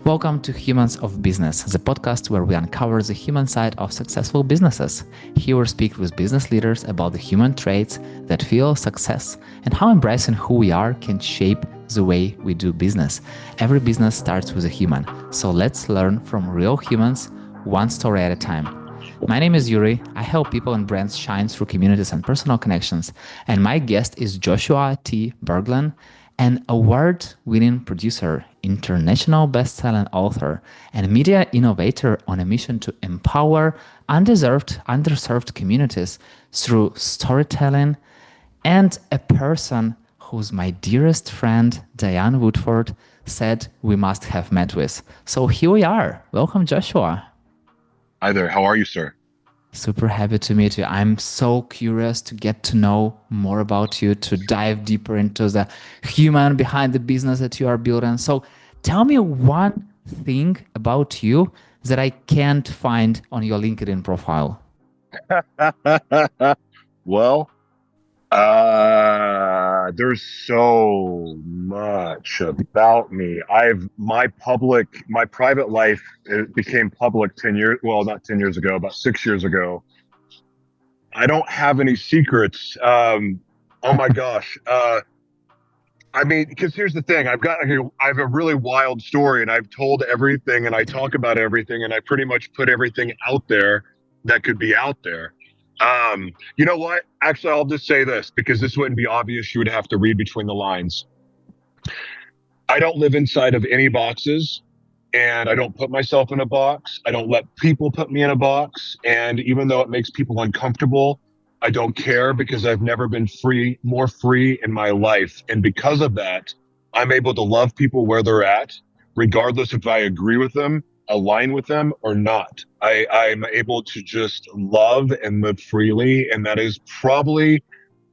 Welcome to Humans of Business, the podcast where we uncover the human side of successful businesses. Here we speak with business leaders about the human traits that fuel success and how embracing who we are can shape the way we do business. Every business starts with a human, so let's learn from real humans, one story at a time. My name is Yuri. I help people and brands shine through communities and personal connections. And my guest is Joshua T Berglan, an award-winning producer, international best-selling author, and media innovator on a mission to empower underserved communities through storytelling, and a person who's my dearest friend, Diane Woodford, said we must have met with. So here we are. Welcome, Joshua. Hi there. How are you, sir? Super happy to meet you. I'm so curious to get to know more about you, to dive deeper into the human behind the business that you are building. So tell me one thing about you that I can't find on your LinkedIn profile. Well, there's so much about me. My private life, it became public 10 years, well, not 10 years ago, about 6 years ago. I don't have any secrets. Oh my gosh. Because here's the thing, I have a really wild story, and I've told everything, and I talk about everything, and I pretty much put everything out there that could be out there. You know what? Actually, I'll just say this, because this wouldn't be obvious. You would have to read between the lines. I don't live inside of any boxes, and I don't put myself in a box. I don't let people put me in a box. And even though it makes people uncomfortable, I don't care, because I've never been more free in my life. And because of that, I'm able to love people where they're at, regardless if I agree with them, align with them, or not. I'm able to just love and live freely. And that is probably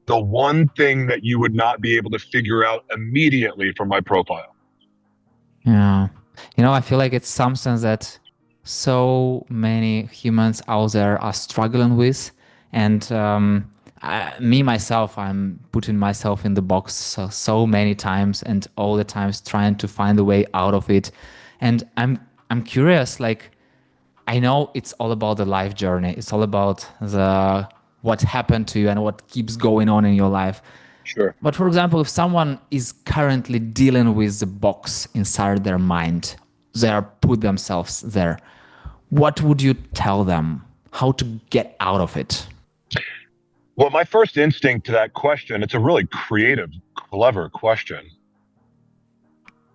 the one thing that you would not be able to figure out immediately from my profile. Yeah. I feel like it's something that so many humans out there are struggling with. And myself, I'm putting myself in the box so many times and all the times trying to find a way out of it. And I'm curious, like, I know it's all about the life journey. It's all about what happened to you and what keeps going on in your life. Sure. But for example, if someone is currently dealing with the box inside their mind, they are put themselves there, what would you tell them? How to get out of it? Well, my first instinct to that question, it's a really creative, clever question.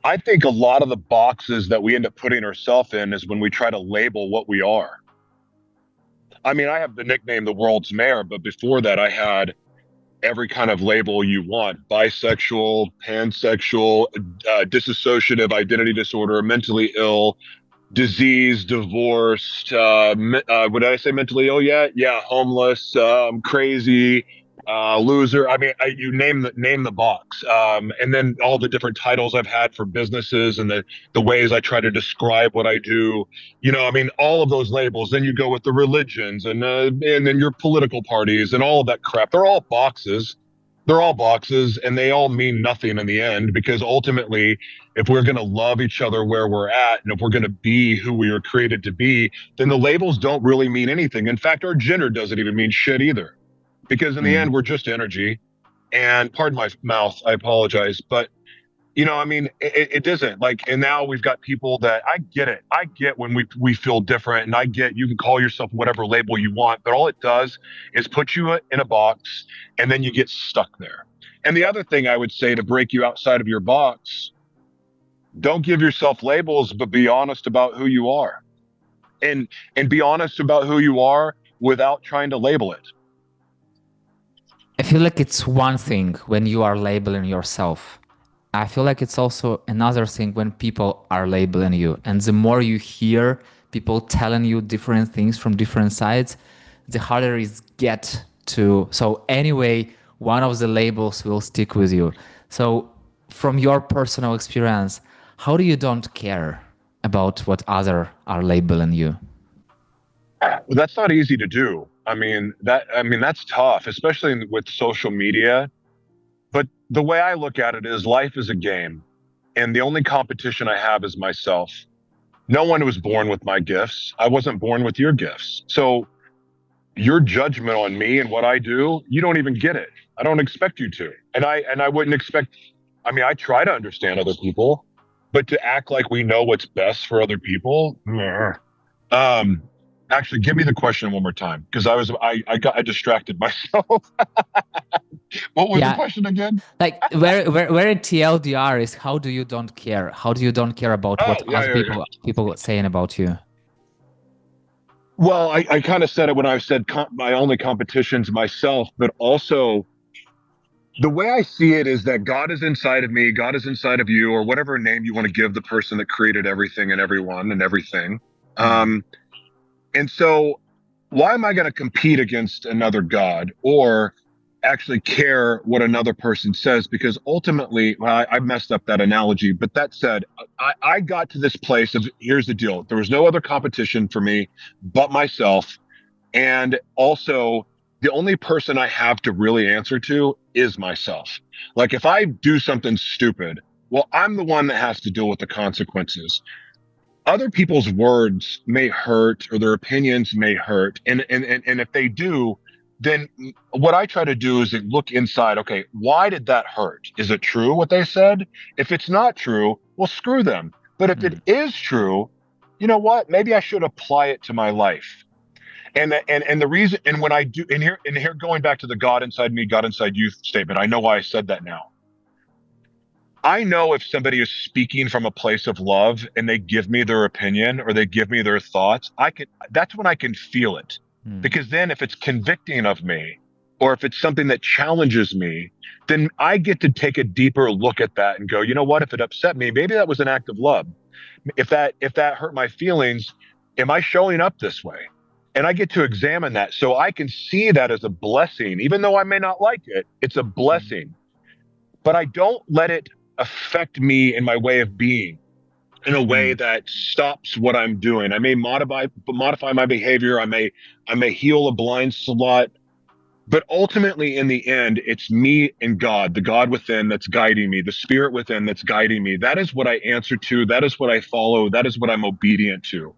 I think a lot of the boxes that we end up putting ourselves in is when we try to label what we are. I mean, I have the nickname the world's mayor, but before that, I had every kind of label you want: bisexual, pansexual, dissociative identity disorder, mentally ill, diseased, divorced, what did I say? Mentally ill yet? Yeah, homeless, crazy, loser. You name the box. And then all the different titles I've had for businesses, and the ways I try to describe what I do. All of those labels. Then you go with the religions, and then your political parties and all of that crap. They're all boxes. They're all boxes, and they all mean nothing in the end, because ultimately, if we're going to love each other where we're at, and if we're going to be who we were created to be, then the labels don't really mean anything. In fact, our gender doesn't even mean shit either, because in the end, we're just energy. And pardon my mouth, I apologize, but it doesn't, like. And now we've got people that, I get it. I get when we feel different, and I get you can call yourself whatever label you want, but all it does is put you in a box, and then you get stuck there. And the other thing I would say to break you outside of your box: don't give yourself labels, but be honest about who you are, and be honest about who you are without trying to label it. I feel like it's one thing when you are labeling yourself. I feel like it's also another thing when people are labeling you. And the more you hear people telling you different things from different sides, the harder it gets to. So anyway, one of the labels will stick with you. So from your personal experience, how do you don't care about what other are labeling you? That's not easy to do. That's tough, especially with social media. But the way I look at it is, life is a game, and the only competition I have is myself. No one was born with my gifts. I wasn't born with your gifts. So your judgment on me and what I do, you don't even get it. I don't expect you to. And I wouldn't expect, I mean, I try to understand other people, but to act like we know what's best for other people. Um, actually, give me the question one more time, because I distracted myself. What was the Yeah, question again? like where in TLDR is how do you don't care? How do you don't care about Oh, what yeah, other yeah, yeah. people saying about you? Well, I kind of said it when I said my only competition's myself, but also the way I see it is that God is inside of me, God is inside of you, or whatever name you want to give the person that created everything and everyone and everything. Hmm. Um, and so, why am I going to compete against another God or actually care what another person says? Because ultimately, well, I messed up that analogy, but that said, I got to this place of here's the deal: there was no other competition for me but myself. And also, the only person I have to really answer to is myself. Like, if I do something stupid, well, I'm the one that has to deal with the consequences. Other people's words may hurt or their opinions may hurt. And if they do, then what I try to do is look inside. Okay, why did that hurt? Is it true what they said? If it's not true, well, screw them. But if Hmm. it is true, you know what? Maybe I should apply it to my life. And the reason, and when I do, and here going back to the God inside me, God inside you statement, I know why I said that now. I know if somebody is speaking from a place of love and they give me their opinion or they give me their thoughts, that's when I can feel it. Hmm. Because then if it's convicting of me or if it's something that challenges me, then I get to take a deeper look at that and go, you know what? If it upset me, maybe that was an act of love. If that hurt my feelings, am I showing up this way? And I get to examine that so I can see that as a blessing. Even though I may not like it, it's a Hmm. blessing. But I don't let it affect me in my way of being in a way Hmm. that stops what I'm doing. I may modify my behavior. I may heal a blind spot, but ultimately in the end, it's me and God, the God within that's guiding me, the spirit within that's guiding me. That is what I answer to. That is what I follow. That is what I'm obedient to.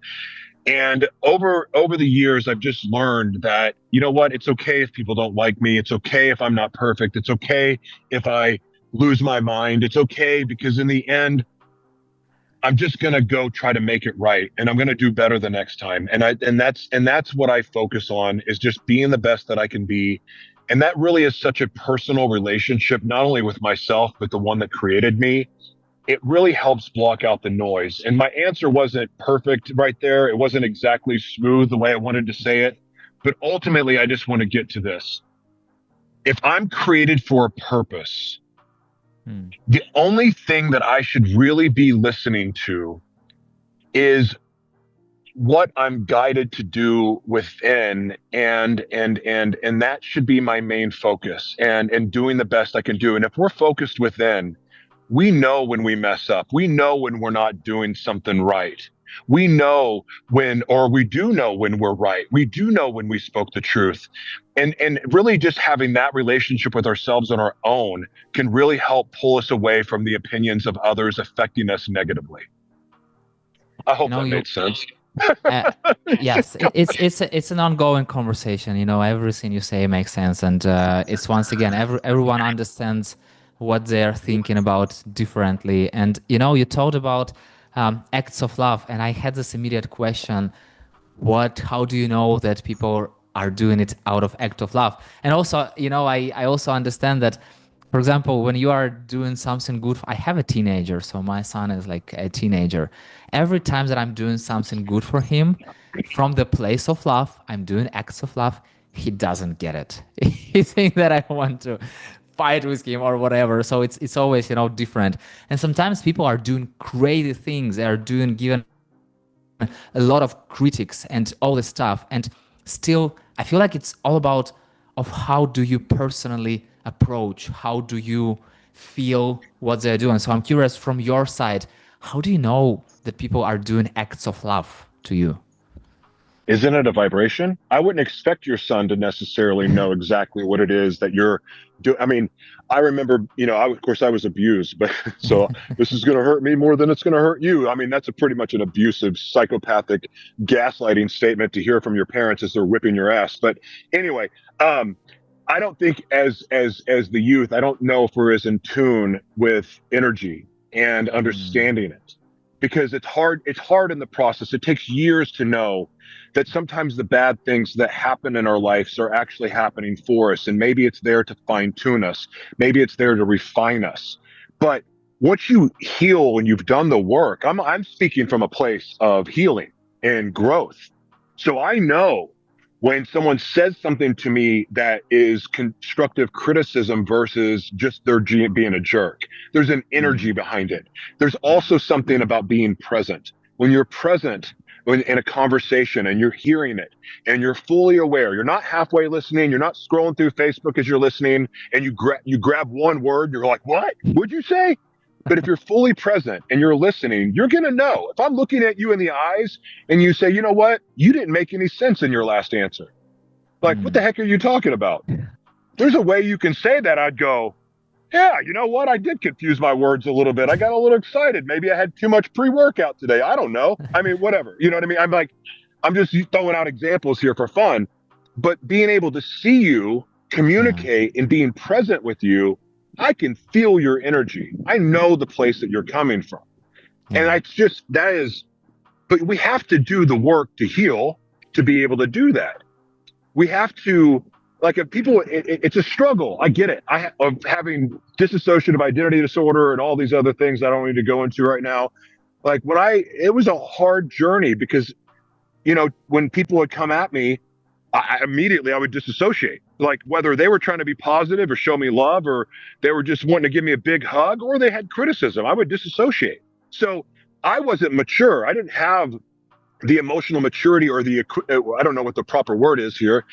And over the years, I've just learned that, you know what, it's okay if people don't like me. It's okay if I'm not perfect. It's okay if I lose my mind. It's okay because in the end, I'm just gonna go try to make it right, and I'm gonna do better the next time. And that's what I focus on, is just being the best that I can be. And that really is such a personal relationship, not only with myself, but the one that created me. It really helps block out the noise. And my answer wasn't perfect right there. It wasn't exactly smooth the way I wanted to say it. But ultimately, I just want to get to this. If I'm created for a purpose, Hmm. the only thing that I should really be listening to is what I'm guided to do within, and that should be my main focus, and doing the best I can do. And if we're focused within, we know when we mess up. We know when we're not doing something right. We know when, or we do know when we're right. We do know when we spoke the truth. And really just having that relationship with ourselves on our own can really help pull us away from the opinions of others affecting us negatively. I You hope know, that made sense. uh, yes, it's an ongoing conversation. You know, everything you say makes sense, and it's once again everyone understands what they're thinking about differently. And you know, you talked about acts of love, and I had this immediate question: how do you know that people are doing it out of act of love? And also, you know, I also understand that, for example, when you are doing something good, I have a teenager, so my son is like a teenager. Every time that I'm doing something good for him from the place of love, I'm doing acts of love, he doesn't get it. He thinks that I want to fight with him or whatever. So it's always, you know, different. And sometimes people are doing crazy things. They are doing given a lot of critics and all this stuff, and still I feel like it's all about of how do you personally approach, how do you feel what they're doing. So I'm curious from your side, how do you know that people are doing acts of love to you? isn't it a vibration? I wouldn't expect your son to necessarily know exactly what it is that you're doing. I mean, I remember, of course I was abused, but so this is going to hurt me more than it's going to hurt you. I mean, that's a pretty much an abusive, psychopathic, gaslighting statement to hear from your parents as they're whipping your ass. But anyway, I don't think as the youth, I don't know if we're as in tune with energy and understanding it, because it's hard in the process. It takes years to know that sometimes the bad things that happen in our lives are actually happening for us, and maybe it's there to fine tune us, maybe it's there to refine us. But once you heal and you've done the work, I'm speaking from a place of healing and growth. So I know when someone says something to me that is constructive criticism versus just their being a jerk, there's an energy behind it. There's also something about being present. When you're present in a conversation and you're hearing it and you're fully aware, you're not halfway listening, you're not scrolling through Facebook as you're listening, and you grab one word, you're like, what? What'd you say? But if you're fully present and you're listening, you're going to know. If I'm looking at you in the eyes and you say, you know what? You didn't make any sense in your last answer. Like, what the heck are you talking about? There's a way you can say that. I'd go, yeah, you know what? I did confuse my words a little bit. I got a little excited. Maybe I had too much pre-workout today. I don't know. I mean, whatever. You know what I mean? I'm just throwing out examples here for fun. But being able to see you communicate and being present with you, I can feel your energy. I know the place that you're coming from. And but we have to do the work to heal to be able to do that. We have to, like, if people, it's a struggle. I get it. Of having dissociative identity disorder and all these other things I don't need to go into right now. Like it was a hard journey because, when people would come at me, I would disassociate. Like whether they were trying to be positive or show me love, or they were just wanting to give me a big hug, or they had criticism, I would disassociate. So I wasn't mature. I didn't have the emotional maturity or I don't know what the proper word is here,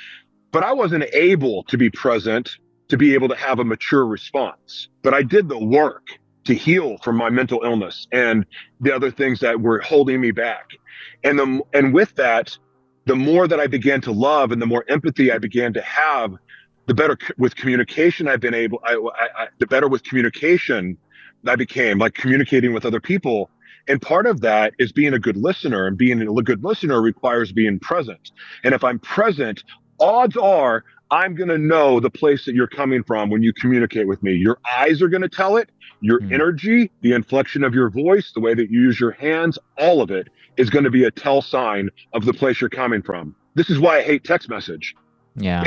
but I wasn't able to be present to be able to have a mature response. But I did the work to heal from my mental illness and the other things that were holding me back. And with that, the more that I began to love and the more empathy I began to have, the better with communication I've been able, the better with communication I became, like communicating with other people. And part of that is being a good listener, and being a good listener requires being present. And if I'm present, odds are I'm going to know the place that you're coming from when you communicate with me. Your eyes are going to tell it, your energy, the inflection of your voice, the way that you use your hands, all of it is going to be a tell sign of the place you're coming from. This is why I hate text message. Yeah.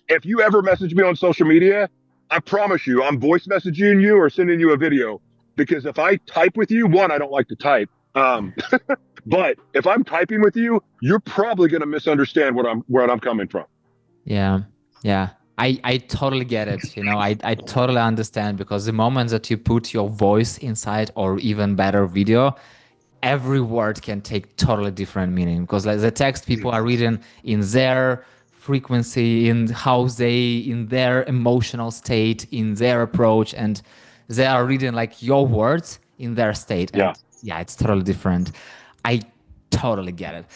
If you ever message me on social media, I promise you, I'm voice messaging you or sending you a video. Because if I type with you, one, I don't like to type. But if I'm typing with you, you're probably going to misunderstand where I'm coming from. Yeah. I totally get it. I totally understand, because the moment that you put your voice inside, or even better video, every word can take totally different meaning, because like the text people are reading in their frequency, in their emotional state, in their approach, and they are reading like your words in their state. And it's totally different. I totally get it.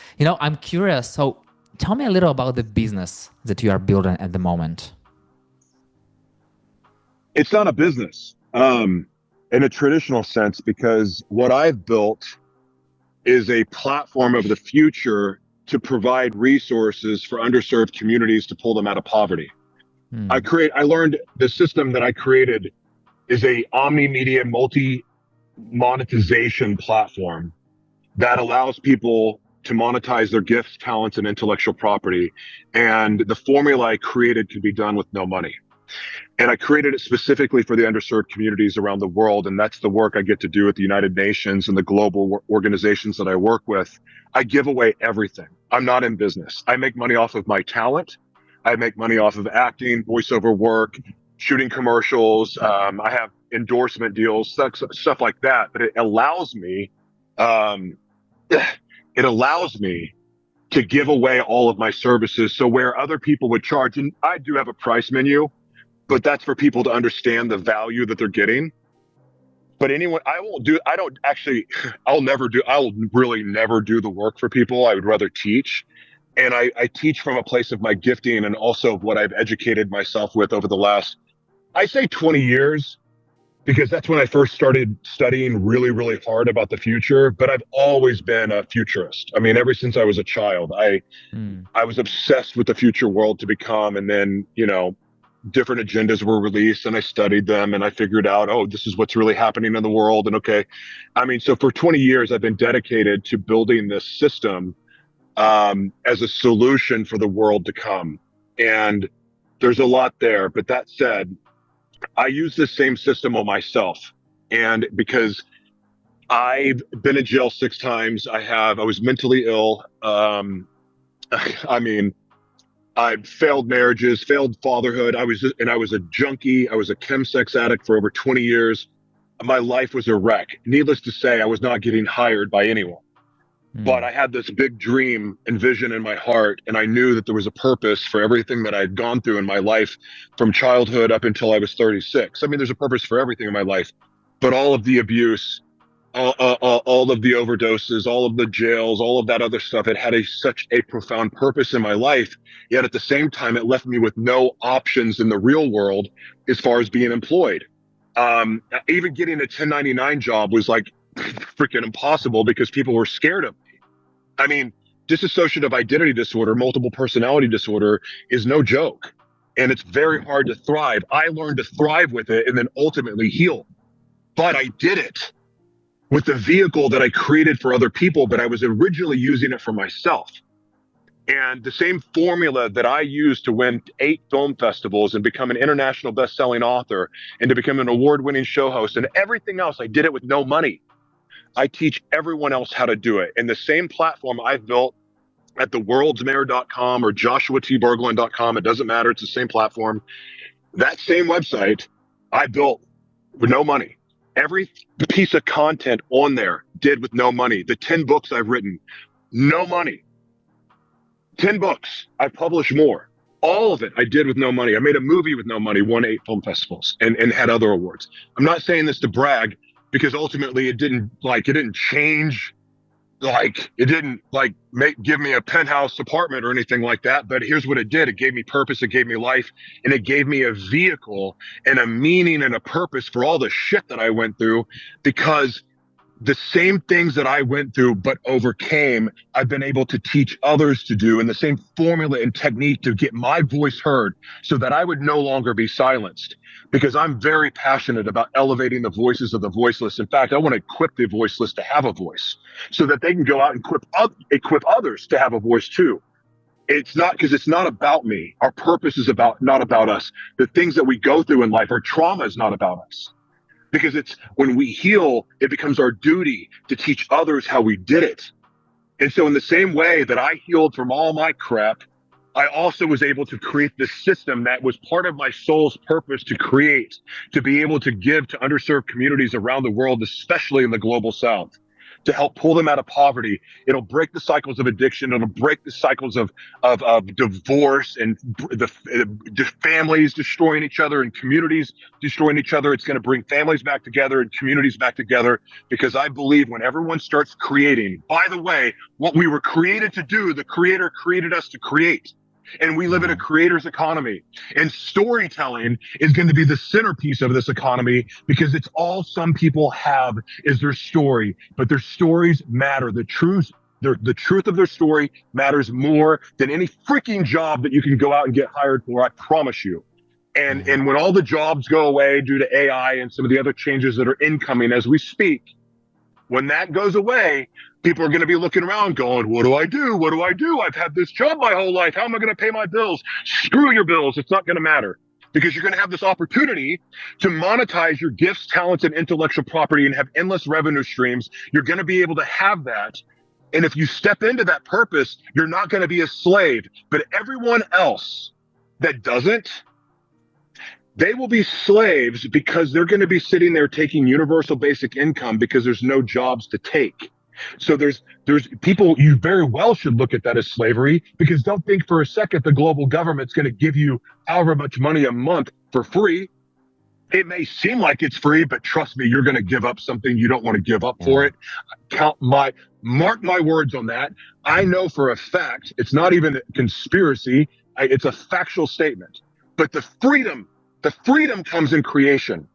I'm curious. So tell me a little about the business that you are building at the moment. It's not a business in a traditional sense, because what I've built is a platform of the future to provide resources for underserved communities to pull them out of poverty. I learned the system that I created is a omni-media multi-monetization platform that allows people to monetize their gifts, talents, and intellectual property. And the formula I created could be done with no money. And I created it specifically for the underserved communities around the world. And that's the work I get to do at the United Nations and the global organizations that I work with. I give away everything. I'm not in business. I make money off of my talent. I make money off of acting, voiceover work, shooting commercials. I have endorsement deals, stuff like that. But it allows me to give away all of my services. So where other people would charge, and I do have a price menu, but that's for people to understand the value that they're getting. But I'll really never do the work for people. I would rather teach. And I teach from a place of my gifting and also of what I've educated myself with over the last, I say 20 years, because that's when I first started studying really, really hard about the future. But I've always been a futurist. I mean, ever since I was a child, I was obsessed with the future world to become. And then, different agendas were released and I studied them and I figured out, oh, this is what's really happening in the world. And okay, I mean, so for 20 years, I've been dedicated to building this system as a solution for the world to come. And there's a lot there. But that said, I use this same system on myself. And because I've been in jail 6 times, I was mentally ill. I mean, I failed marriages, failed fatherhood. I was a junkie. I was a chemsex addict for over 20 years. My life was a wreck. Needless to say, I was not getting hired by anyone. But I had this big dream and vision in my heart, and I knew that there was a purpose for everything that I had gone through in my life from childhood up until I was 36. I mean, there's a purpose for everything in my life, but all of the abuse, all of the overdoses, all of the jails, all of that other stuff, it had such a profound purpose in my life. Yet at the same time, it left me with no options in the real world as far as being employed. Even getting a 1099 job was like freaking impossible because people were scared of me. I mean, dissociative identity disorder, multiple personality disorder is no joke. And it's very hard to thrive. I learned to thrive with it and then ultimately heal. But I did it with the vehicle that I created for other people, but I was originally using it for myself. And the same formula that I used to win 8 film festivals and become an international best-selling author and to become an award-winning show host and everything else, I did it with no money. I teach everyone else how to do it. And the same platform I've built at theworldsmayor.com or joshuatberglan.com, it doesn't matter, it's the same platform. That same website I built with no money. Every piece of content on there did with no money. The 10 books I've written, no money. 10 books, I've published more. All of it I did with no money. I made a movie with no money, won 8 film festivals and had other awards. I'm not saying this to brag because ultimately it didn't change, it didn't give me a penthouse apartment or anything like that. But here's what it did. It gave me purpose. It gave me life, and it gave me a vehicle and a meaning and a purpose for all the shit that I went through, because the same things that I went through but overcame, I've been able to teach others to do, and the same formula and technique to get my voice heard so that I would no longer be silenced, because I'm very passionate about elevating the voices of the voiceless. In fact, I want to equip the voiceless to have a voice so that they can go out and equip others to have a voice too. It's not about me. Our purpose is not about us. The things that we go through in life, our trauma is not about us. Because it's when we heal, it becomes our duty to teach others how we did it. And so in the same way that I healed from all my crap, I also was able to create this system that was part of my soul's purpose to create, to be able to give to underserved communities around the world, especially in the global South, to help pull them out of poverty. It'll break the cycles of addiction. It'll break the cycles of divorce and the families destroying each other and communities destroying each other. It's going to bring families back together and communities back together, because I believe when everyone starts creating, by the way, what we were created to do, the Creator created us to create. And we live in a creator's economy, and storytelling is going to be the centerpiece of this economy, because it's all some people have is their story, but their stories matter. The truth of their story matters more than any freaking job that you can go out and get hired for. I promise you. And when all the jobs go away due to AI and some of the other changes that are incoming as we speak, when that goes away, people are going to be looking around going, what do I do? What do I do? I've had this job my whole life. How am I going to pay my bills? Screw your bills. It's not going to matter, because you're going to have this opportunity to monetize your gifts, talents, and intellectual property and have endless revenue streams. You're going to be able to have that. And if you step into that purpose, you're not going to be a slave. But everyone else that doesn't, they will be slaves, because they're going to be sitting there taking universal basic income because there's no jobs to take. So there's people, you very well should look at that as slavery, because don't think for a second the global government's going to give you however much money a month for free. It may seem like it's free, but trust me, you're going to give up something you don't want to give up for it. Mark my words on that. I know for a fact, it's not even a conspiracy. It's a factual statement. But the freedom comes in creation.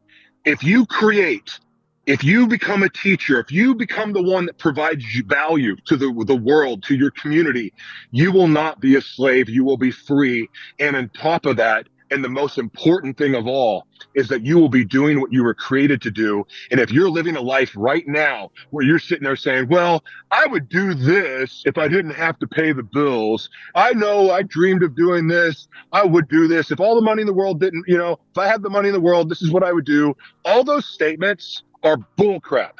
If you create, if you become a teacher, if you become the one that provides value to the world, to your community, you will not be a slave. You will be free. And on top of that, and the most important thing of all, is that you will be doing what you were created to do. And if you're living a life right now where you're sitting there saying, well, I would do this if I didn't have to pay the bills. I know I dreamed of doing this. I would do this. If all the money in the world didn't, if I had the money in the world, this is what I would do. All those statements are bullcrap.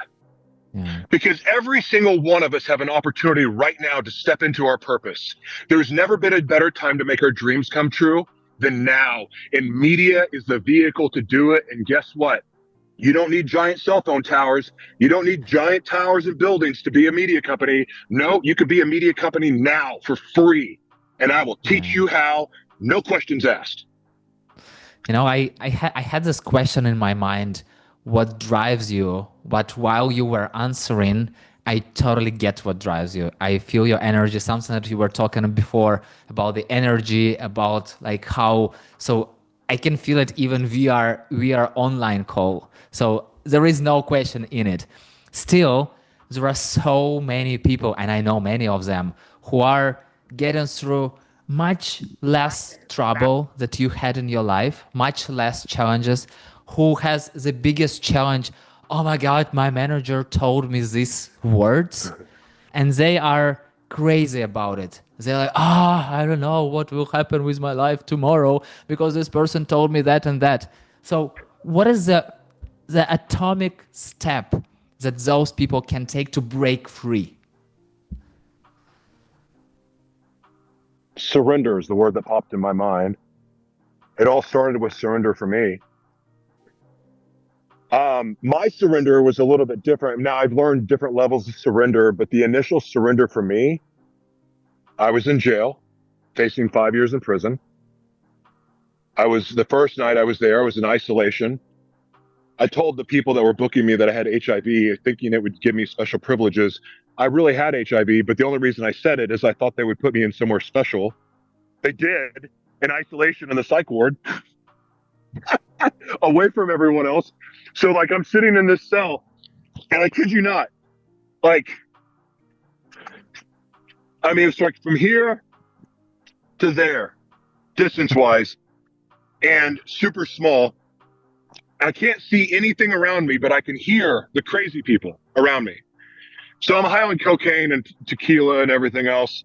Yeah. Because every single one of us have an opportunity right now to step into our purpose. There's never been a better time to make our dreams come true than now. And media is the vehicle to do it. And guess what? You don't need giant cell phone towers. You don't need giant towers and buildings to be a media company. No, you could be a media company now for free. And I will teach you how, no questions asked. I had this question in my mind, what drives you? But while you were answering, I totally get what drives you. I feel your energy, something that you were talking before about the energy, about like how, so I can feel it even we are online call. So there is no question in it. Still, there are so many people, and I know many of them, who are getting through much less trouble that you had in your life, much less challenges, who has the biggest challenge. Oh my God, my manager told me these words, and they are crazy about it. They're like, I don't know what will happen with my life tomorrow because this person told me that and that. So what is the atomic step that those people can take to break free? Surrender is the word that popped in my mind. It all started with surrender for me. My surrender was a little bit different. Now I've learned different levels of surrender, but the initial surrender for me, I was in jail, facing 5 years in prison. The first night I was there, I was in isolation. I told the people that were booking me that I had HIV, thinking it would give me special privileges. I really had HIV, but the only reason I said it is I thought they would put me in somewhere special. They did, in isolation in the psych ward, away from everyone else. So like I'm sitting in this cell, and I kid you not, it's like from here to there, distance-wise, and super small. I can't see anything around me, but I can hear the crazy people around me. So I'm high on cocaine and tequila and everything else.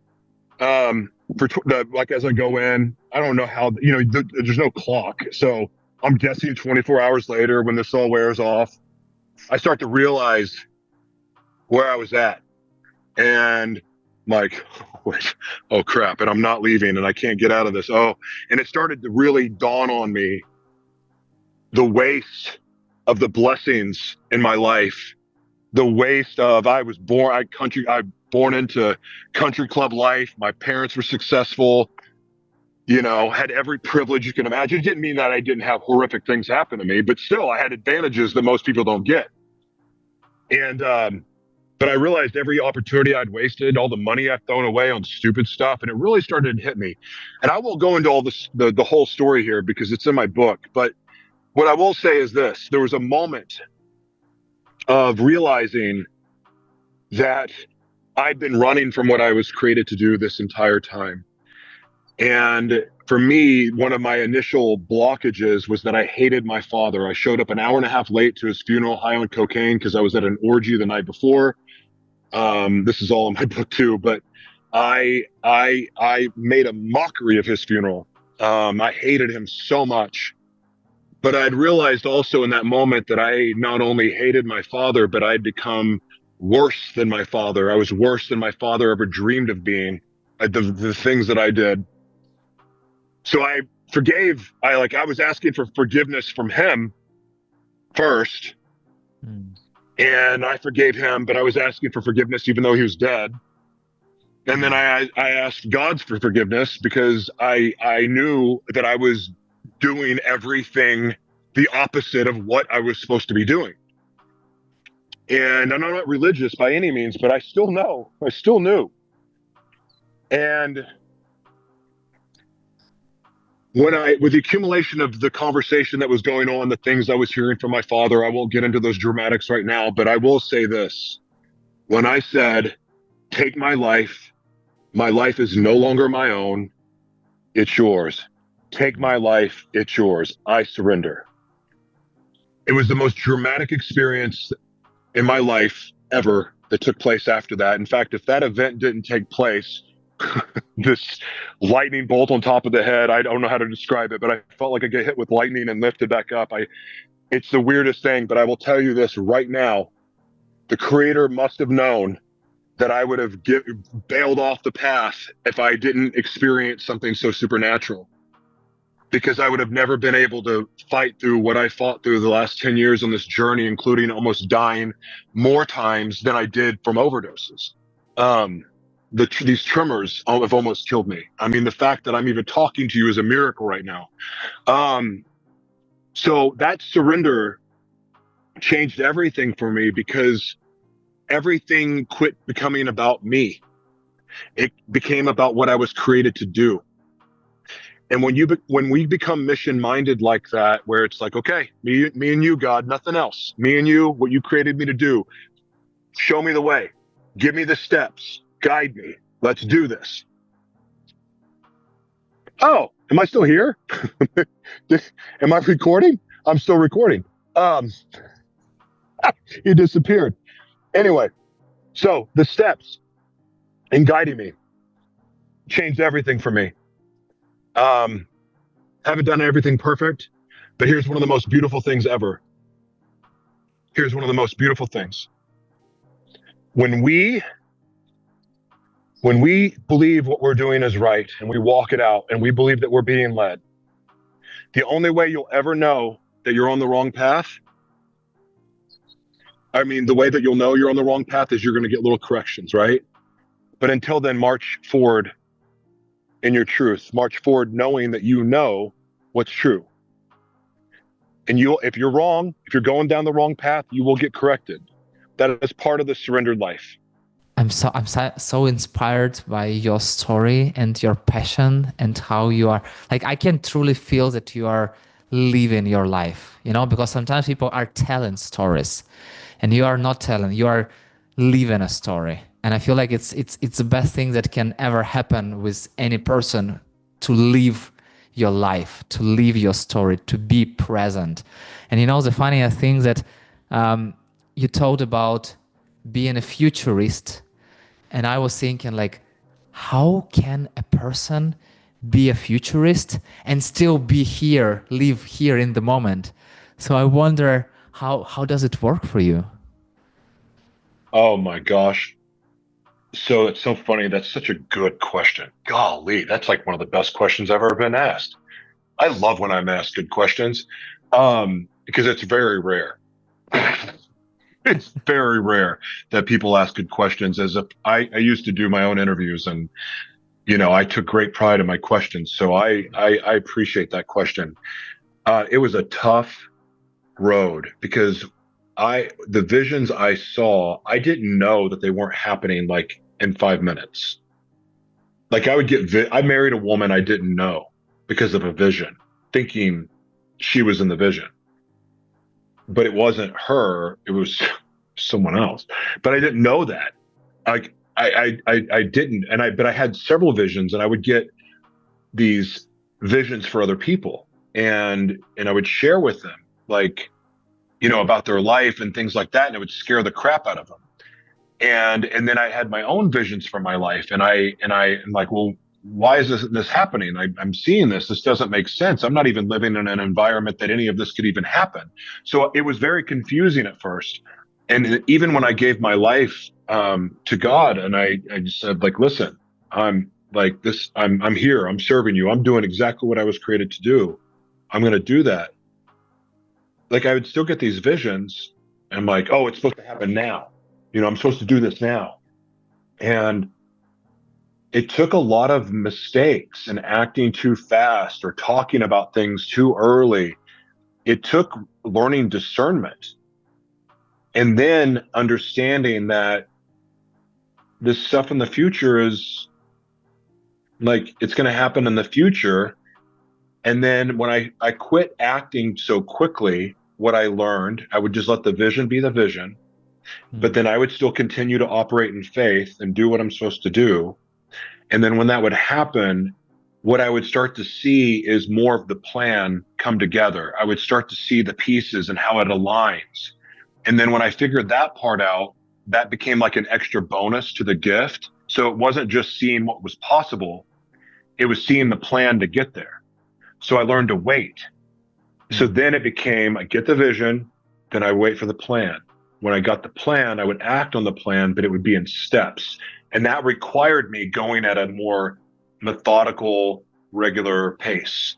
As I go in, I don't know how, there's no clock. So I'm guessing 24 hours later, when this all wears off, I start to realize where I was at. And like, oh crap, and I'm not leaving and I can't get out of this. Oh, and it started to really dawn on me the waste of the blessings in my life, the waste of I was born into country club life. My parents were successful, had every privilege you can imagine. It didn't mean that I didn't have horrific things happen to me, but still I had advantages that most people don't get. And, but I realized every opportunity I'd wasted, all the money I'd thrown away on stupid stuff, and it really started to hit me. And I won't go into all this, the whole story here because it's in my book, but what I will say is this: there was a moment of realizing that I'd been running from what I was created to do this entire time. And for me, one of my initial blockages was that I hated my father. I showed up an hour and a half late to his funeral, high on cocaine, because I was at an orgy the night before. This is all in my book too, but I made a mockery of his funeral. I hated him so much. But I'd realized also in that moment that I not only hated my father, but I'd become worse than my father. I was worse than my father ever dreamed of being, the things that I did. So I forgave. I was asking for forgiveness from him first. And I forgave him, but I was asking for forgiveness even though he was dead. And then I asked God for forgiveness because I knew that I was doing everything the opposite of what I was supposed to be doing. And I'm not religious by any means, but I still knew. And with the accumulation of the conversation that was going on, the things I was hearing from my father, I won't get into those dramatics right now, but I will say this. When I said, take my life is no longer my own, it's yours. Take my life, it's yours. I surrender. It was the most dramatic experience in my life ever that took place after that. In fact, if that event didn't take place, this lightning bolt on top of the head, I don't know how to describe it, but I felt like I get hit with lightning and lifted back up. It's the weirdest thing, but I will tell you this right now. The Creator must have known that I would have bailed off the path if I didn't experience something so supernatural, because I would have never been able to fight through what I fought through the last 10 years on this journey, including almost dying more times than I did from overdoses. These tremors have almost killed me. I mean, the fact that I'm even talking to you is a miracle right now. So that surrender changed everything for me, because everything quit becoming about me. It became about what I was created to do. And when we become mission minded like that, where it's like, okay, me and you, God, nothing else. Me and you, what you created me to do. Show me the way. Give me the steps. Guide me. Let's do this. Oh, am I still here? Am I recording? I'm still recording. He disappeared. Anyway, so the steps in guiding me changed everything for me. Haven't done everything perfect, but here's one of the most beautiful things ever. Here's one of the most beautiful things. When we believe what we're doing is right and we walk it out and we believe that we're being led, the only way you'll ever know that you're on the wrong path, I mean, the way that you'll know you're on the wrong path is you're going to get little corrections, right? But until then, march forward in your truth. March forward knowing that you know what's true. And if you're wrong, if you're going down the wrong path, you will get corrected. That is part of the surrendered life. I'm so inspired by your story and your passion and how you are, like, I can truly feel that you are living your life, because sometimes people are telling stories and you are not telling, you are living a story. And I feel like it's the best thing that can ever happen with any person, to live your life, to live your story, to be present. And the funny thing that you told about being a futurist, and I was thinking, like, how can a person be a futurist and still be here, live here in the moment? So I wonder, how does it work for you? Oh my gosh. So it's so funny. That's such a good question. Golly, that's like one of the best questions I've ever been asked. I love when I'm asked good questions, because it's very rare. It's very rare that people ask good questions. As if I used to do my own interviews, and I took great pride in my questions. So I appreciate that question. It was a tough road, because the visions I saw, I didn't know that they weren't happening like in 5 minutes. Like I married a woman I didn't know because of a vision, thinking she was in the vision. But it wasn't her, it was someone else. But I didn't know that. Like I didn't. But I had several visions, and I would get these visions for other people, and I would share with them, like, about their life and things like that, and it would scare the crap out of them. And then I had my own visions for my life, and I am like, well, why is this happening? I'm seeing this. This doesn't make sense. I'm not even living in an environment that any of this could even happen. So it was very confusing at first. And even when I gave my life to God, and I just said, like, listen, I'm like this. I'm here. I'm serving you. I'm doing exactly what I was created to do. I'm going to do that. Like, I would still get these visions, and I'm like, oh, it's supposed to happen now. I'm supposed to do this now. And it took a lot of mistakes and acting too fast or talking about things too early, it took learning discernment and then understanding that this stuff in the future is like, it's going to happen in the future. And then when I quit acting so quickly, what I learned, I would just let the vision be the vision, but then I would still continue to operate in faith and do what I'm supposed to do. And then when that would happen, what I would start to see is more of the plan come together. I would start to see the pieces and how it aligns. And then when I figured that part out, that became like an extra bonus to the gift. So it wasn't just seeing what was possible, it was seeing the plan to get there. So I learned to wait. So then it became, I get the vision, then I wait for the plan. When I got the plan, I would act on the plan, but it would be in steps. And that required me going at a more methodical, regular pace.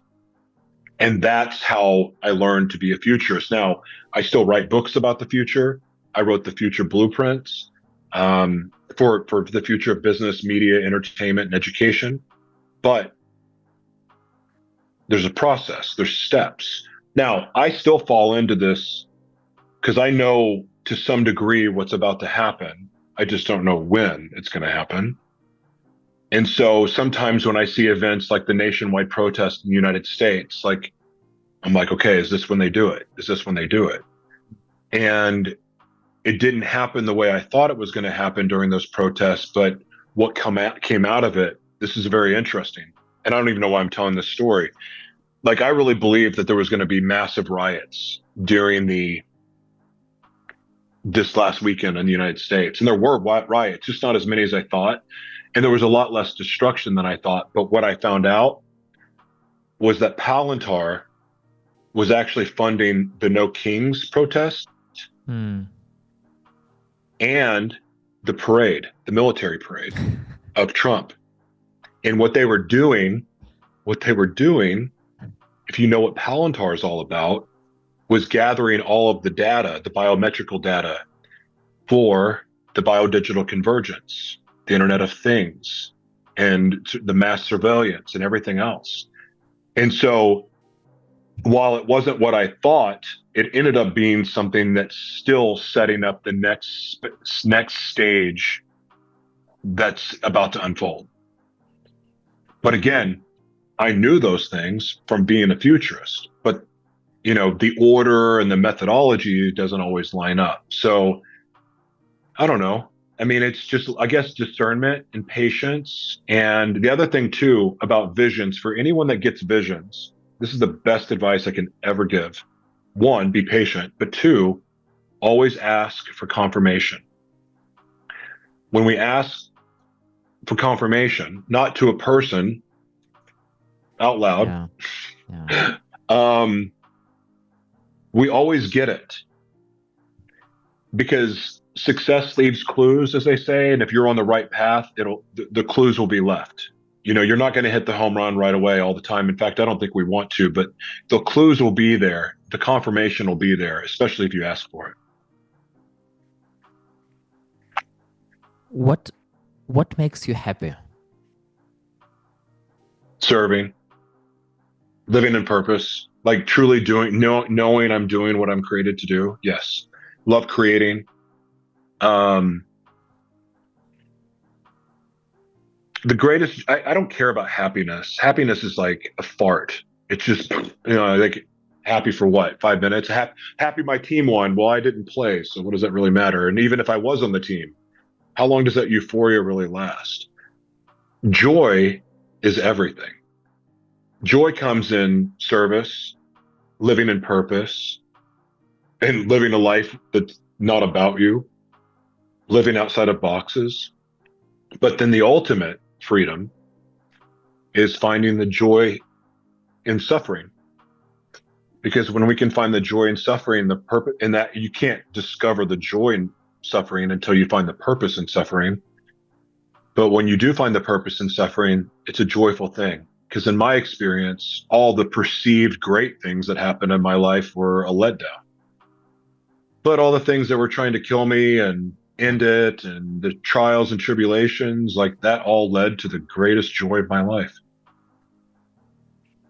And that's how I learned to be a futurist. Now, I still write books about the future. I wrote the future blueprints for the future of business, media, entertainment, and education. But there's a process, there's steps. Now, I still fall into this because I know to some degree what's about to happen. I just don't know when it's going to happen. And so sometimes when I see events like the nationwide protest in the United States, like, I'm like, okay, is this when they do it? Is this when they do it? And it didn't happen the way I thought it was going to happen during those protests. But what came out of it, this is very interesting. And I don't even know why I'm telling this story. Like, I really believed that there was going to be massive riots during this last weekend in the United States. And there were riots, just not as many as I thought. And there was a lot less destruction than I thought. But what I found out was that Palantir was actually funding the No Kings protest and the parade, the military parade of Trump. And what they were doing, if you know what Palantir is all about, was gathering all of the data, the biometrical data for the biodigital convergence, the Internet of Things, and the mass surveillance and everything else. And so while it wasn't what I thought, it ended up being something that's still setting up the next stage that's about to unfold. But again, I knew those things from being a futurist, but the order and the methodology doesn't always line up. So I don't know. I mean, it's just, I guess, discernment and patience. And the other thing too about visions, for anyone that gets visions, this is the best advice I can ever give. One, be patient, but two, always ask for confirmation. When we ask for confirmation, not to a person out loud, we always get it, because success leaves clues, as they say. And if you're on the right path, the clues will be left. You're not going to hit the home run right away all the time. In fact, I don't think we want to, but the clues will be there. The confirmation will be there, especially if you ask for it. What makes you happy? Serving, living in purpose, like truly knowing I'm doing what I'm created to do. Yes. Love creating. The greatest, I don't care about happiness. Happiness is like a fart. It's just, like, happy for what? 5 minutes? Happy my team won. Well, I didn't play, so what does that really matter? And even if I was on the team, how long does that euphoria really last? Joy is everything. Joy comes in service, living in purpose, and living a life that's not about you, living outside of boxes. But then the ultimate freedom is finding the joy in suffering. Because when we can find the joy in suffering, the purpose, and that you can't discover the joy in suffering until you find the purpose in suffering. But when you do find the purpose in suffering, it's a joyful thing. Because in my experience, all the perceived great things that happened in my life were a letdown. But all the things that were trying to kill me and end it, and the trials and tribulations, like that all led to the greatest joy of my life.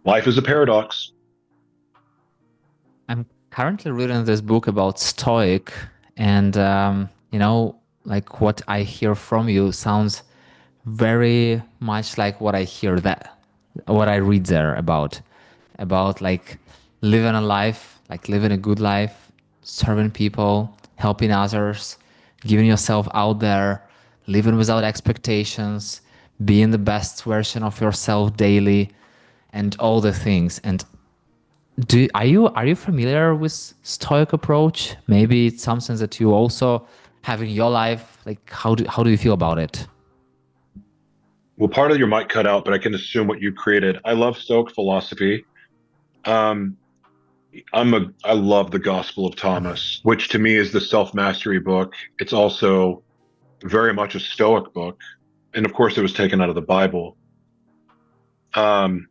Life is a paradox. I'm currently reading this book about Stoic, and like what I hear from you sounds very much like what I read there about like living a life, like living a good life, serving people, helping others, giving yourself out there, living without expectations, being the best version of yourself daily, and all the things. And are you familiar with Stoic approach? Maybe it's something that you also have in your life. Like how do you feel about it? Well, part of your mic cut out, but I can assume what you created. I love Stoic philosophy. Um, I love the Gospel of Thomas, which to me is the self-mastery book. It's also very much a Stoic book. And of course, it was taken out of the Bible. Um,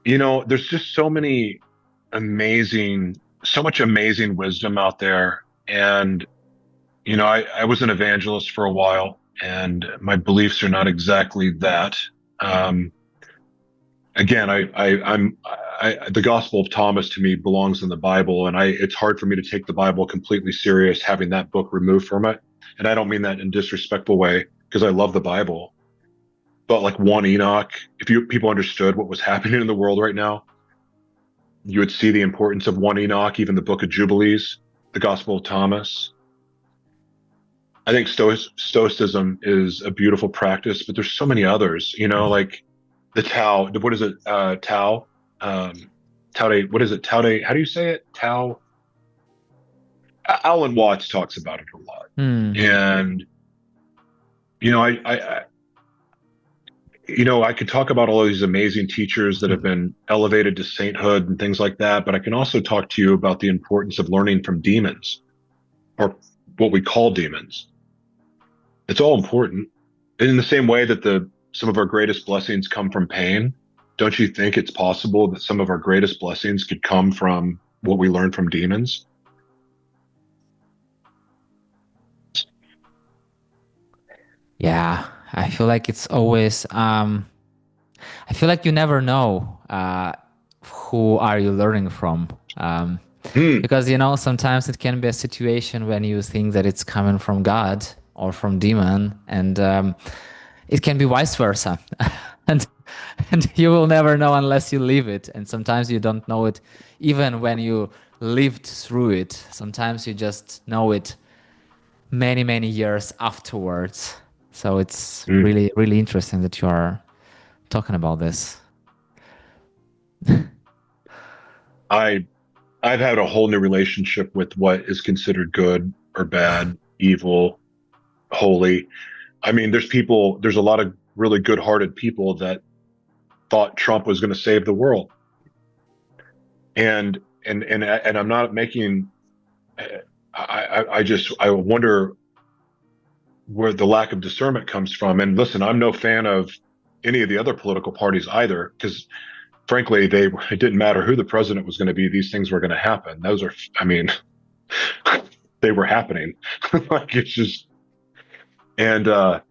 there's just so much amazing wisdom out there. And, I was an evangelist for a while, and my beliefs are not exactly that. Um, Again, the Gospel of Thomas to me belongs in the Bible, and it's hard for me to take the Bible completely serious, having that book removed from it. And I don't mean that in a disrespectful way, because I love the Bible. But like 1 Enoch, if people understood what was happening in the world right now, you would see the importance of 1 Enoch, even the Book of Jubilees, the Gospel of Thomas. I think Stoicism is a beautiful practice, but there's so many others, like the Tao. What is it? Tao. Tao de. What is it? Tao de. How do you say it? Tao. Alan Watts talks about it a lot, and I could talk about all of these amazing teachers that have been elevated to sainthood and things like that, but I can also talk to you about the importance of learning from demons, or what we call demons. It's all important. In the same way that some of our greatest blessings come from pain, don't you think it's possible that some of our greatest blessings could come from what we learn from demons? Yeah, I feel like it's always I feel like you never know who are you learning from. Hmm. Because sometimes it can be a situation when you think that it's coming from God or from demon, and it can be vice versa. and and you will never know unless you live it. And sometimes you don't know it even when you lived through it. Sometimes you just know it many, many years afterwards. So it's Hmm. really, really interesting that you are talking about this. I I've had a whole new relationship with what is considered good or bad, evil, holy. I mean, there's a lot of really good-hearted people that thought Trump was going to save the world. And I'm not making, I wonder where the lack of discernment comes from. And listen, I'm no fan of any of the other political parties either, because frankly, it didn't matter who the president was going to be. These things were going to happen. I mean, they were happening. Like it's just, and, at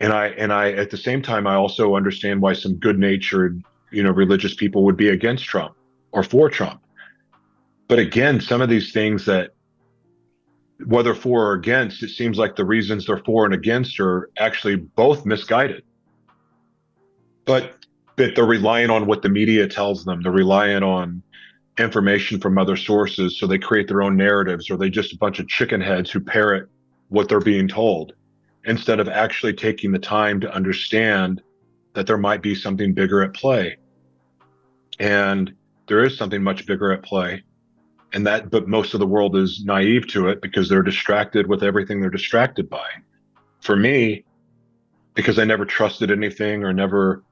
the same time, I also understand why some good natured, religious people would be against Trump or for Trump. But again, some of these things that, whether for or against, it seems like the reasons they're for and against are actually both misguided. But they're relying on what the media tells them. They're relying on information from other sources. So they create their own narratives, or they just a bunch of chicken heads who parrot what they're being told instead of actually taking the time to understand that there might be something bigger at play. And there is something much bigger at play. But most of the world is naive to it because they're distracted with everything they're distracted by. For me, because I never trusted anything or never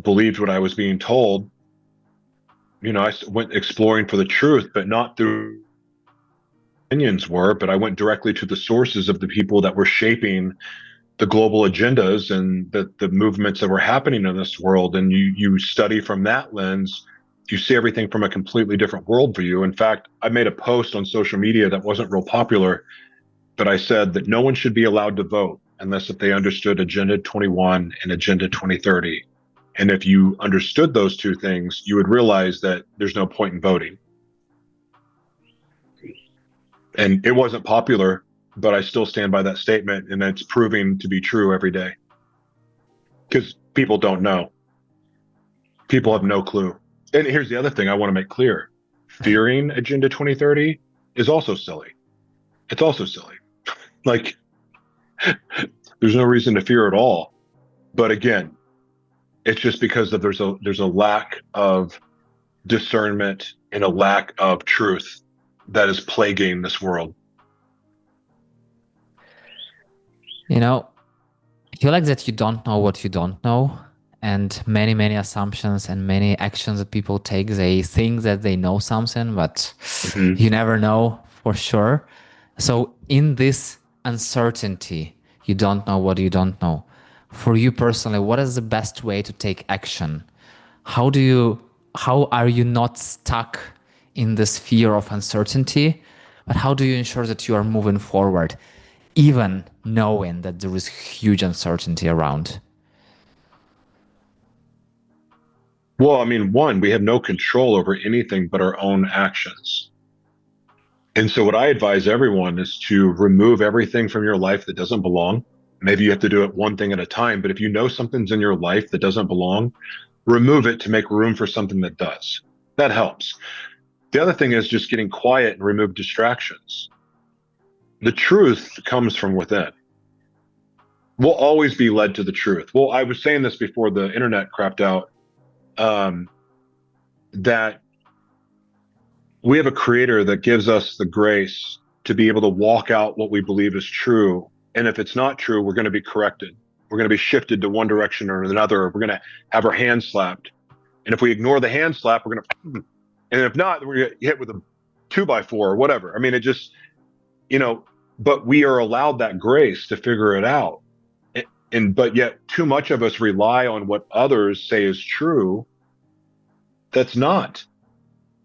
believed what I was being told, I went exploring for the truth, but not through opinions were, but I went directly to the sources of the people that were shaping the global agendas and the movements that were happening in this world. And you study from that lens, you see everything from a completely different worldview. In fact, I made a post on social media that wasn't real popular, but I said that no one should be allowed to vote unless if they understood Agenda 21 and Agenda 2030. And if you understood those two things, you would realize that there's no point in voting. And it wasn't popular, but I still stand by that statement, and it's proving to be true every day. Because people don't know. People have no clue. And here's the other thing I want to make clear. Fearing Agenda 2030 is also silly. It's also silly. Like, there's no reason to fear at all. But again, it's just because of there's a lack of discernment and a lack of truth that is plaguing this world. You know, I feel like that you don't know what you don't know, and many assumptions and many actions that people take, they think that they know something, but you never know for sure. So in this uncertainty, you don't know what you don't know. For you personally, what is the best way to take action? How are you not stuck in this fear of uncertainty, but how do you ensure that you are moving forward, even knowing that there is huge uncertainty around? Well, I mean, one, we have no control over anything but our own actions. And so what I advise everyone is to remove everything from your life that doesn't belong. Maybe you have to do it one thing at a time, but if you know something's in your life that doesn't belong, remove it to make room for something that does. That helps. The other thing is just getting quiet and remove distractions. The truth comes from within. We'll always be led to the truth. Well, I was saying this before the internet crapped out, that we have a creator that gives us the grace to be able to walk out what we believe is true. And if it's not true, we're going to be corrected. We're going to be shifted to one direction or another. We're going to have our hand slapped. And if we ignore the hand slap, we're going to, and if not, we're going to get hit with a 2x4 or whatever. I mean, it just, but we are allowed that grace to figure it out. But yet too much of us rely on what others say is true. That's not.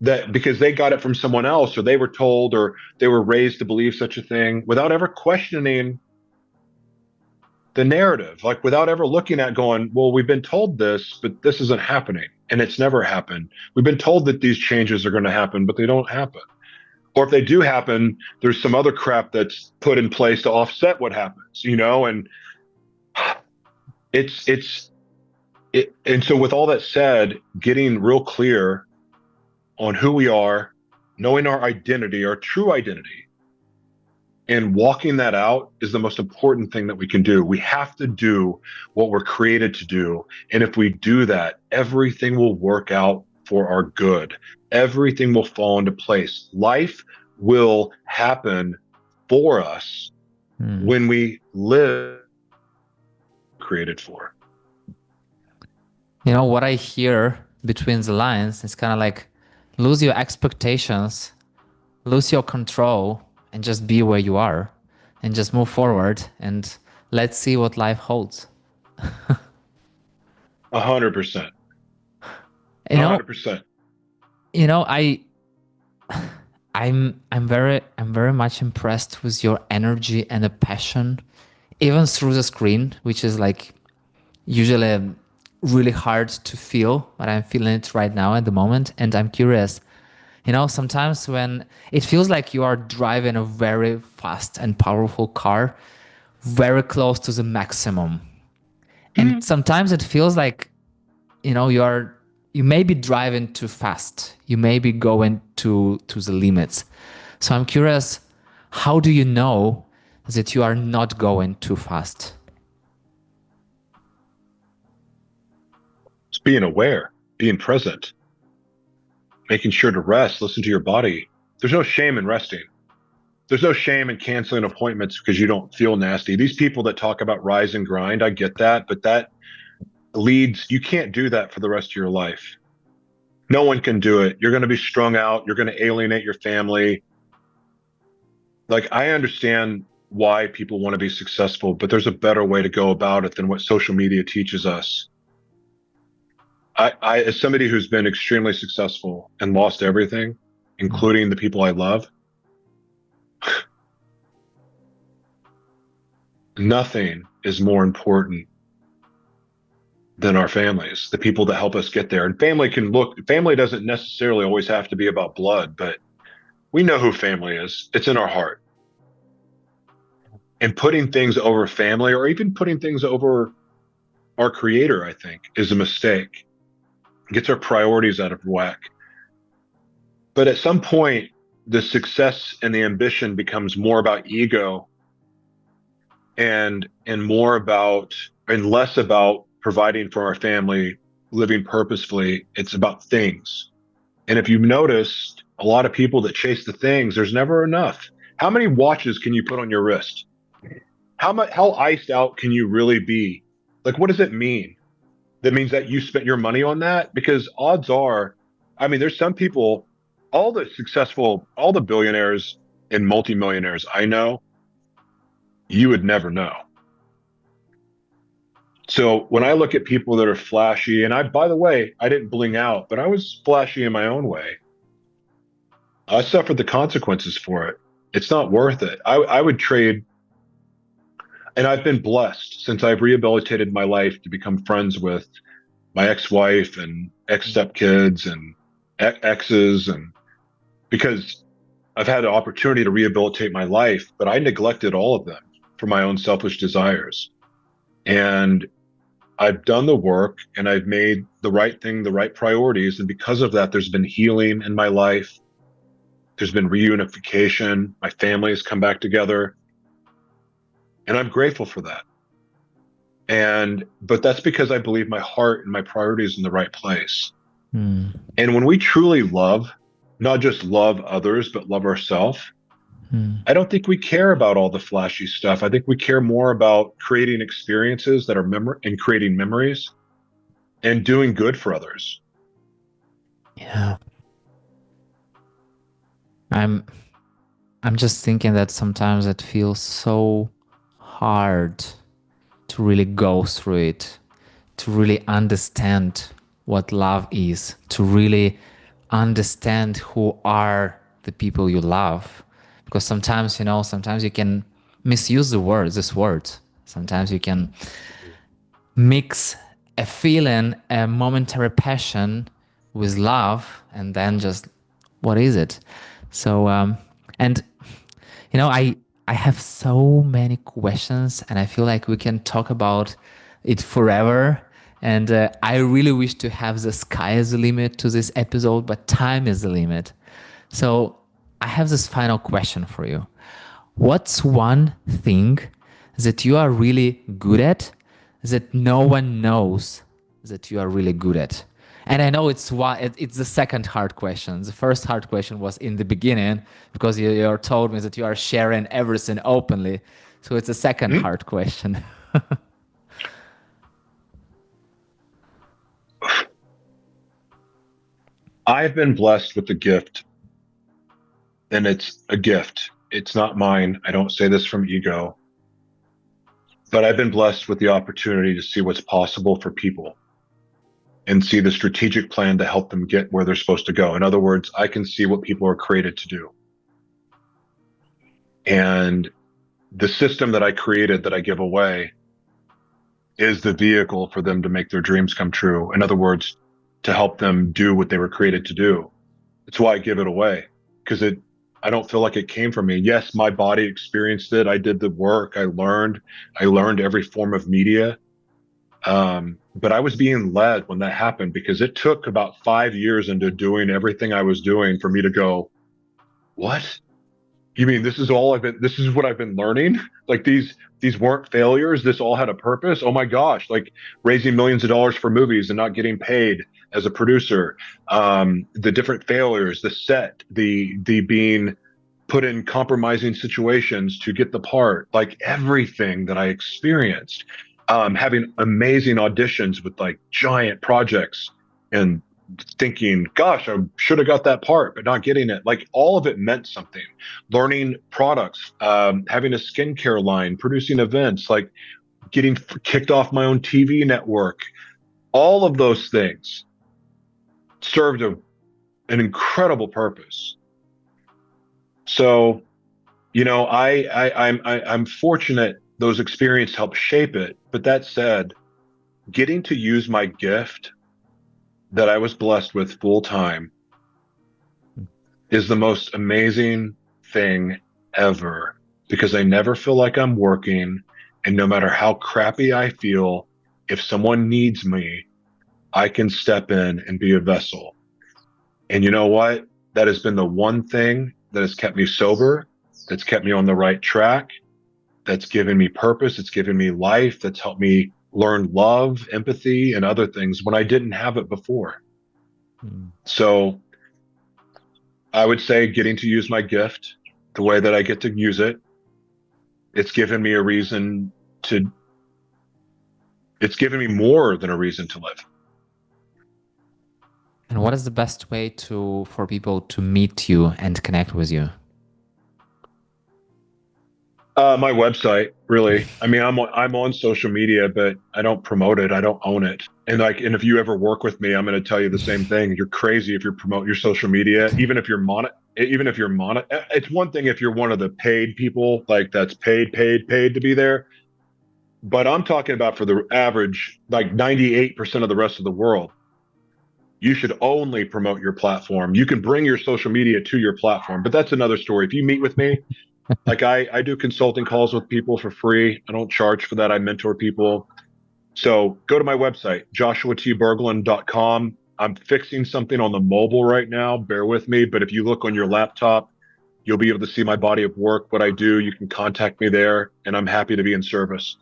That because they got it from someone else, or they were told, or they were raised to believe such a thing without ever questioning the narrative, like without ever looking at going, well, we've been told this, but this isn't happening. And it's never happened. We've been told that these changes are going to happen, but they don't happen. Or if they do happen, there's some other crap that's put in place to offset what happens, and and so with all that said, getting real clear on who we are, knowing our identity, our true identity, and walking that out is the most important thing that we can do. We have to do what we're created to do. And if we do that, everything will work out for our good. Everything will fall into place. Life will happen for us when we live created for. What I hear between the lines is kind of like lose your expectations, lose your control, and just be where you are and just move forward and let's see what life holds. 100%. 100%. I'm very much impressed with your energy and a passion, even through the screen, which is like usually really hard to feel, but I'm feeling it right now at the moment. And I'm curious, sometimes when it feels like you are driving a very fast and powerful car, very close to the maximum. And sometimes it feels like, you may be driving too fast. You may be going to the limits. So I'm curious, how do you know that you are not going too fast? It's being aware, being present, making sure to rest, listen to your body. There's no shame in resting. There's no shame in canceling appointments because you don't feel nasty. These people that talk about rise and grind, I get that, but that you can't do that for the rest of your life. No one can do it. You're going to be strung out. You're going to alienate your family. Like, I understand why people want to be successful, but there's a better way to go about it than what social media teaches us. I as somebody who's been extremely successful and lost everything, including the people I love, nothing is more important than our families, the people that help us get there. And family doesn't necessarily always have to be about blood, but we know who family is. It's in our heart. And putting things over family, or even putting things over our creator, I think, is a mistake. It gets our priorities out of whack. But at some point, the success and the ambition becomes more about ego and more about and less about providing for our family, living purposefully. It's about things. And if you've noticed, a lot of people that chase the things, there's never enough. How many watches can you put on your wrist? How iced out can you really be? Like, what does it mean? That means that you spent your money on that? Because odds are, I mean, there's some people, all the billionaires and multimillionaires I know, you would never know. So when I look at people that are flashy, and by the way, I didn't bling out, but I was flashy in my own way. I suffered the consequences for it. It's not worth it. I would trade, and I've been blessed since I've rehabilitated my life to become friends with my ex-wife and ex-stepkids and exes, and because I've had the opportunity to rehabilitate my life, but I neglected all of them for my own selfish desires. And I've done the work and I've made the right thing, the right priorities. And because of that, there's been healing in my life. There's been reunification. My family has come back together. And I'm grateful for that. But that's because I believe my heart and my priorities in the right place. And when we truly love, not just love others, but love ourselves, I don't think we care about all the flashy stuff. I think we care more about creating experiences that are and creating memories and doing good for others. Yeah. I'm just thinking that sometimes it feels so hard to really go through it, to really understand what love is, to really understand who are the people you love. Because sometimes, sometimes you can misuse this word. Sometimes you can mix a feeling, a momentary passion with love, and then just, what is it? So, and I have so many questions, and I feel like we can talk about it forever. And I really wish to have the sky as the limit to this episode, but time is the limit. So I have this final question for you. What's one thing that you are really good at that no one knows that you are really good at? And I know it's the second hard question. The first hard question was in the beginning because you told me that you are sharing everything openly. So it's the second hard question. I've been blessed with the gift, and it's a gift. It's not mine. I don't say this from ego, but I've been blessed with the opportunity to see what's possible for people and see the strategic plan to help them get where they're supposed to go. In other words, I can see what people are created to do. And the system that I created that I give away is the vehicle for them to make their dreams come true. In other words, to help them do what they were created to do. That's why I give it away, because I don't feel like it came from me. Yes, my body experienced it. I did the work. I learned every form of media. But I was being led when that happened, because it took about 5 years into doing everything I was doing for me to go, what? You mean this is what I've been learning? Like these weren't failures. This all had a purpose. Oh my gosh, like raising millions of dollars for movies and not getting paid as a producer. The different failures, the set, the being put in compromising situations to get the part, like everything that I experienced, having amazing auditions with like giant projects and thinking, gosh, I should have got that part, but not getting it. Like all of it meant something. Learning products, having a skincare line, producing events, like getting kicked off my own TV network. All of those things served an incredible purpose. So, I'm fortunate those experiences helped shape it. But that said, getting to use my gift that I was blessed with full time is the most amazing thing ever because I never feel like I'm working. And no matter how crappy I feel, if someone needs me, I can step in and be a vessel. And you know what? That has been the one thing that has kept me sober, that's kept me on the right track, that's given me purpose, it's given me life, that's helped me learn love, empathy, and other things when I didn't have it before. So I would say getting to use my gift the way that I get to use it, it's given me a reason to, it's given me more than a reason to live. And what is the best way for people to meet you and connect with you? My website, really. I mean, I'm on social media, but I don't promote it. I don't own it. And if you ever work with me, I'm going to tell you the same thing. You're crazy if you promote your social media, even if you're it's one thing if you're one of the paid people, like that's paid to be there. But I'm talking about for the average, like 98% of the rest of the world. You should only promote your platform. You can bring your social media to your platform, but that's another story. If you meet with me, like I do consulting calls with people for free. I don't charge for that. I mentor people. So go to my website, joshuatberglan.com. I'm fixing something on the mobile right now. Bear with me. But if you look on your laptop, you'll be able to see my body of work, what I do. You can contact me there, and I'm happy to be in service.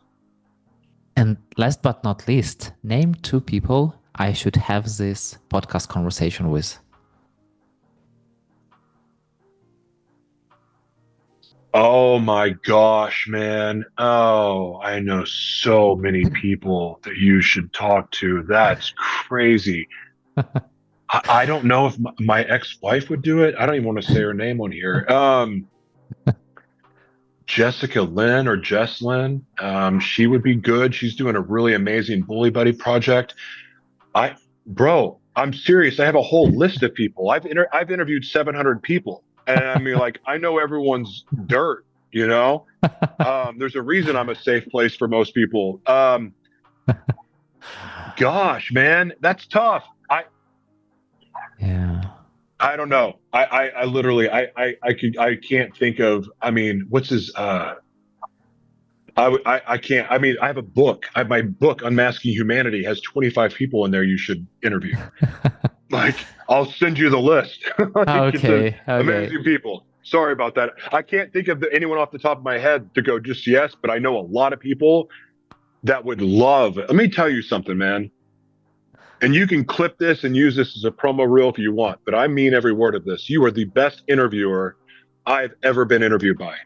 And last but not least, name 2 people I should have this podcast conversation with. Oh my gosh, man. Oh, I know so many people that you should talk to. That's crazy. I don't know if my ex-wife would do it. I don't even want to say her name on here. Jessica Lynn or Jess Lynn. She would be good. She's doing a really amazing Bully Buddy project. Bro, I'm serious. I have a whole list of people. I've interviewed 700 people, and I mean, like, I know everyone's dirt. You know, there's a reason I'm a safe place for most people. Gosh, man, that's tough. Yeah. I don't know. I literally, I can't think of. I mean, what's his? I can't. I mean, I have a book. My book, Unmasking Humanity, has 25 people in there you should interview. Like, I'll send you the list. Like, Okay. amazing people. Sorry about that. I can't think of anyone off the top of my head to go just yes, but I know a lot of people that would love. Let me tell you something, man. And you can clip this and use this as a promo reel if you want, but I mean every word of this. You are the best interviewer I've ever been interviewed by,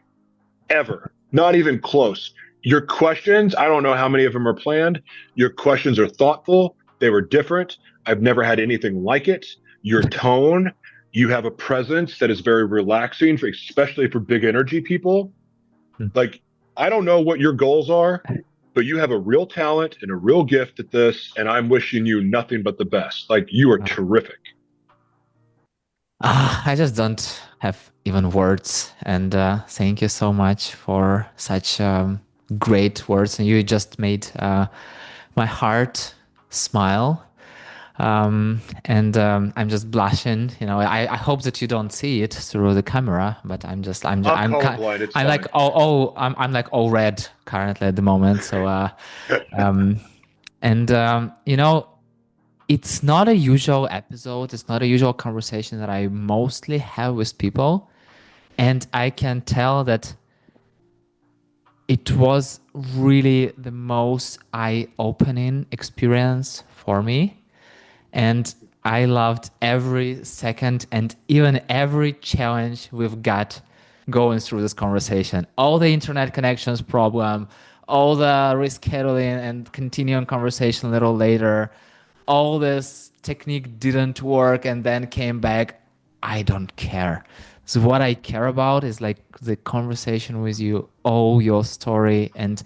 ever. Not even close. Your questions, I don't know how many of them are planned. Your questions are thoughtful. They were different. I've never had anything like it. Your tone, you have a presence that is very relaxing, especially for big energy people. Like, I don't know what your goals are, but you have a real talent and a real gift at this, and I'm wishing you nothing but the best. Like, you are terrific. I just don't have even words. And thank you so much for such great words. And you just made my heart smile. And I'm just blushing. You know, I hope that you don't see it through the camera, but I'm colorblind. It's I'm fine. like I'm like all red currently at the moment. So you know, it's not a usual episode. It's not a usual conversation that I mostly have with people. And I can tell that it was really the most eye-opening experience for me. And I loved every second and even every challenge we've got going through this conversation. All the internet connections problem, all the rescheduling and continuing conversation a little later, all this technique didn't work and then came back. I don't care. So what I care about is like the conversation with you, all your story, and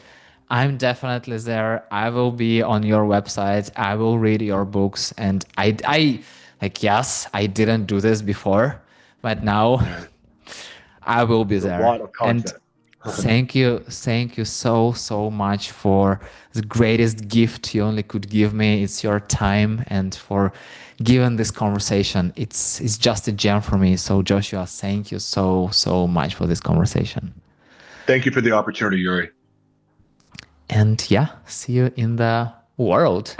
I'm definitely there. I will be on your website. I will read your books, and I like yes, I didn't do this before, but now I will be It's a there. lot of And content. Thank you. Thank you so much for the greatest gift you only could give me. It's your time and for giving this conversation. It's just a gem for me. So Joshua, thank you so much for this conversation. Thank you for the opportunity, Yuri. And yeah, see you in the world.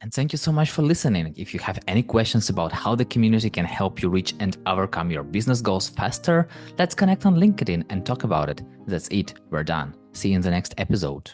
And thank you so much for listening. If you have any questions about how the community can help you reach and overcome your business goals faster, let's connect on LinkedIn and talk about it. That's it. We're done. See you in the next episode.